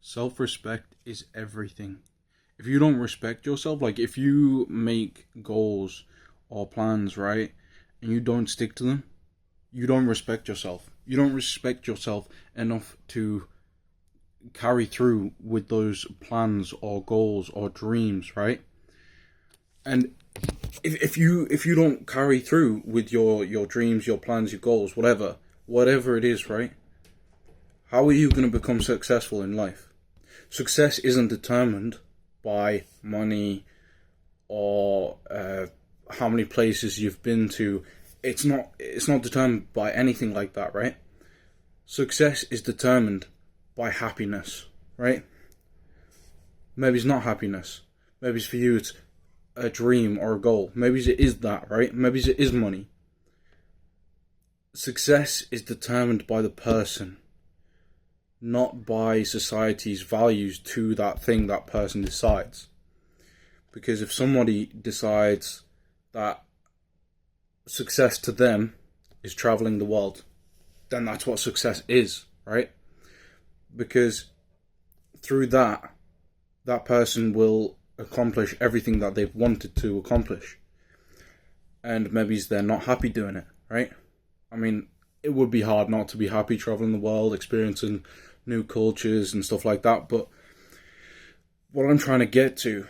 Self-respect is everything. If you don't respect yourself, like if you make goals or plans, right, and you don't stick to them, you don't respect yourself. You don't respect yourself enough to carry through with those plans or goals or dreams, right? And if you don't carry through with your dreams, your plans, your goals, whatever it is, right? How are you going to become successful in life? Success isn't determined by money or how many places you've been to. It's not determined by anything like that, right? Success is determined by happiness, right? Maybe it's not happiness. Maybe it's for you it's a dream or a goal. Maybe it is that, right? Maybe it is money. Success is determined by the person, not by society's values to that thing that person decides. Because if somebody decides that success to them is traveling the world, then that's what success is, right? Because through that person will accomplish everything that they've wanted to accomplish. And maybe they're not happy doing it, right? I mean, it would be hard not to be happy traveling the world, experiencing new cultures and stuff like that. But what I'm trying to get to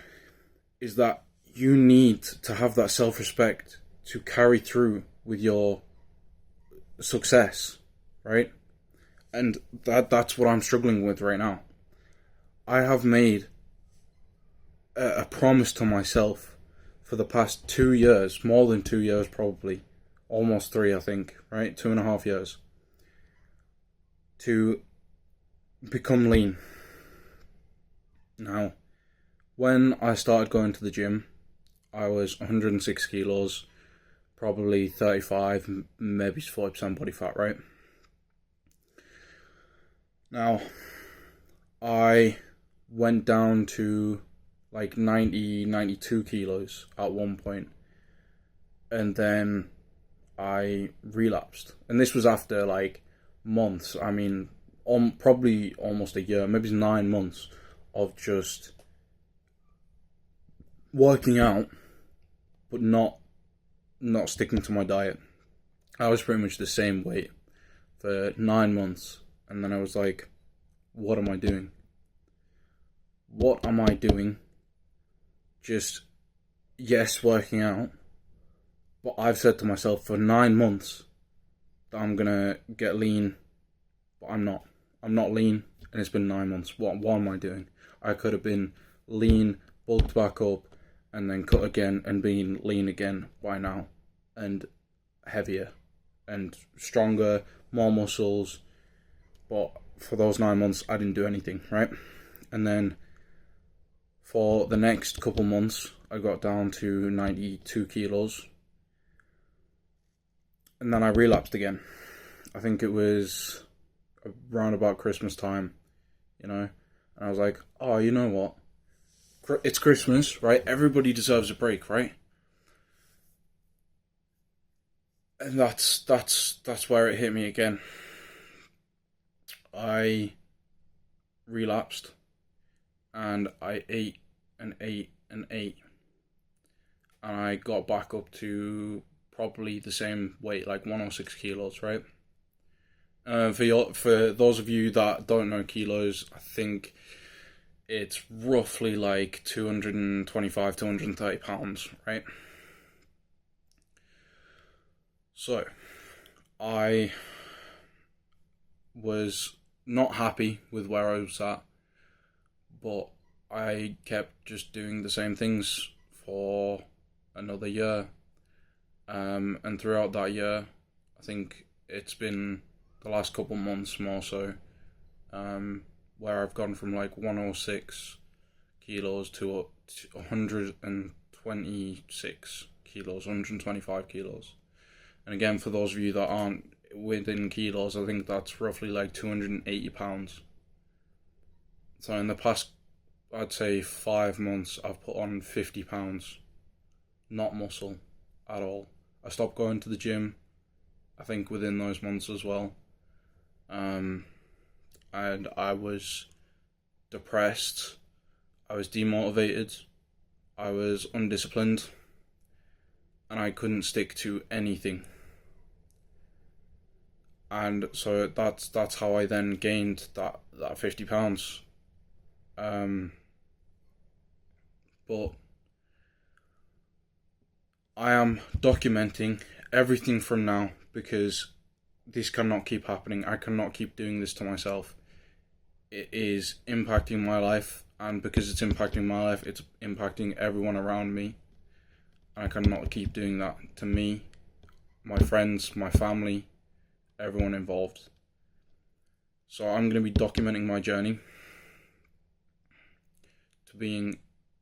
is that you need to have that self-respect to carry through with your success, right? And that's what I'm struggling with right now. I have made a promise to myself for the past 2 years, more than 2 years probably, almost 3 I think, right? 2.5 years, to become lean. Now, when I started going to the gym, I was 106 kilos, probably 35, maybe 40% body fat, right? Now, I went down to like 90, 92 kilos at one point, and then I relapsed. And this was after like months, I mean, probably almost a year, maybe 9 months of just working out, but not sticking to my diet. I was pretty much the same weight for 9 months, and then I was like, what am I doing? What am I doing? Just, yes, working out, but I've said to myself for 9 months that I'm gonna get lean, but I'm not. I'm not lean, and it's been 9 months. What am I doing? I could have been lean, bulked back up, and then cut again and been lean again by now, and heavier, and stronger, more muscles, but for those 9 months I didn't do anything, right? And then for the next couple months I got down to 92 kilos, and then I relapsed again. I think it was around about Christmas time, and I was like, oh, you know what? It's Christmas, right? Everybody deserves a break, right? And that's where it hit me again. I relapsed, and I ate and ate and ate, and I got back up to probably the same weight, like 106 kilos, right? For those of you that don't know kilos, I think it's roughly like 225, 230 pounds, right? So, I was not happy with where I was at, but I kept just doing the same things for another year. And throughout that year, I think it's been the last couple months more so, where I've gone from like 106 kilos to 126 kilos, 125 kilos. And again, for those of you that aren't within kilos, I think that's roughly like 280 pounds. So in the past, I'd say 5 months, I've put on 50 pounds. Not muscle at all. I stopped going to the gym, I think, within those months as well. And I was depressed, I was demotivated, I was undisciplined, and I couldn't stick to anything. And so that's how I then gained that £50. But I am documenting everything from now because this cannot keep happening. I cannot keep doing this to myself. It is impacting my life, and because it's impacting my life, it's impacting everyone around me. And I cannot keep doing that to me, my friends, my family, everyone involved. So I'm going to be documenting my journey to being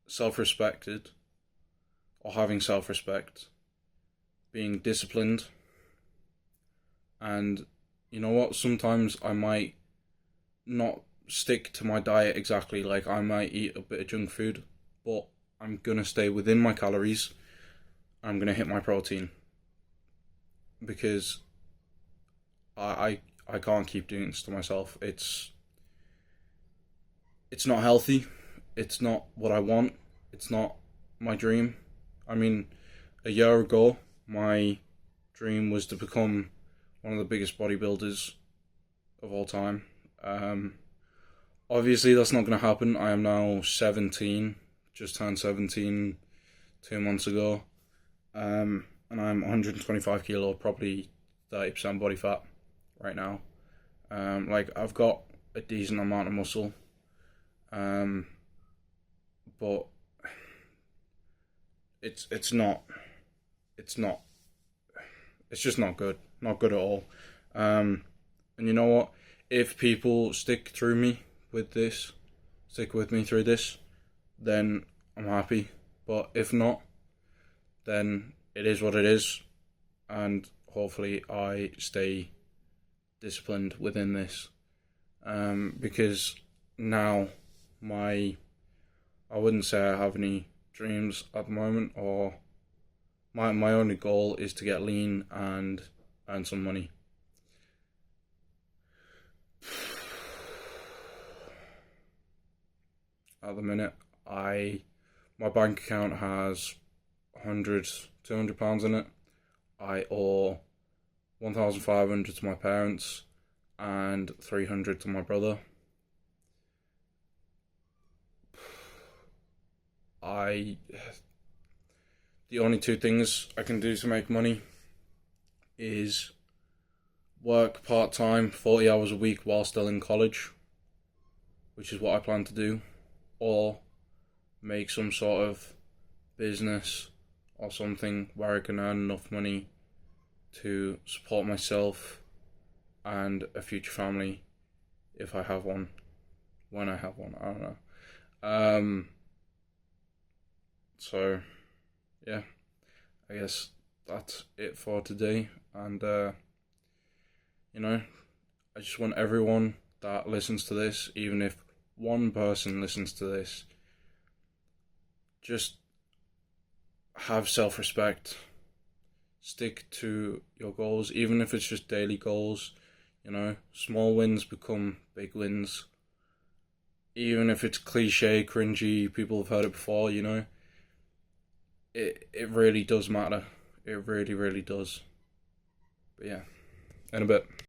self-respected, or having self-respect, being disciplined. And you know what, sometimes I might not stick to my diet exactly, like I might eat a bit of junk food, but I'm gonna stay within my calories. I'm gonna hit my protein, because I can't keep doing this to myself. It's not healthy. It's not what I want. It's not my dream. I mean, a year ago, my dream was to become one of the biggest bodybuilders of all time. Obviously, that's not going to happen. I am now 17, just turned 17 2 months ago. And I'm 125 kilo, probably 30% body fat right now. Like, I've got a decent amount of muscle. But it's just not good. Not good at all. And you know what? If people stick with me through this, then I'm happy. But if not, then it is what it is. And hopefully I stay disciplined within this. Because now I wouldn't say I have any dreams at the moment, or my only goal is to get lean and earn some money. At the minute, my bank account has £200 in it. I owe 1,500 to my parents and 300 to my brother. The only two things I can do to make money is work part-time, 40 hours a week while still in college, which is what I plan to do, or make some sort of business or something where I can earn enough money to support myself and a future family, if I have one, when I have one, I don't know. So yeah, I guess that's it for today. And I just want everyone that listens to this, even if one person listens to this, just have self-respect. Stick to your goals, even if it's just daily goals. Small wins become big wins. Even if it's cliche, cringy, people have heard it before, it really does matter. It really, really does. But yeah, in a bit.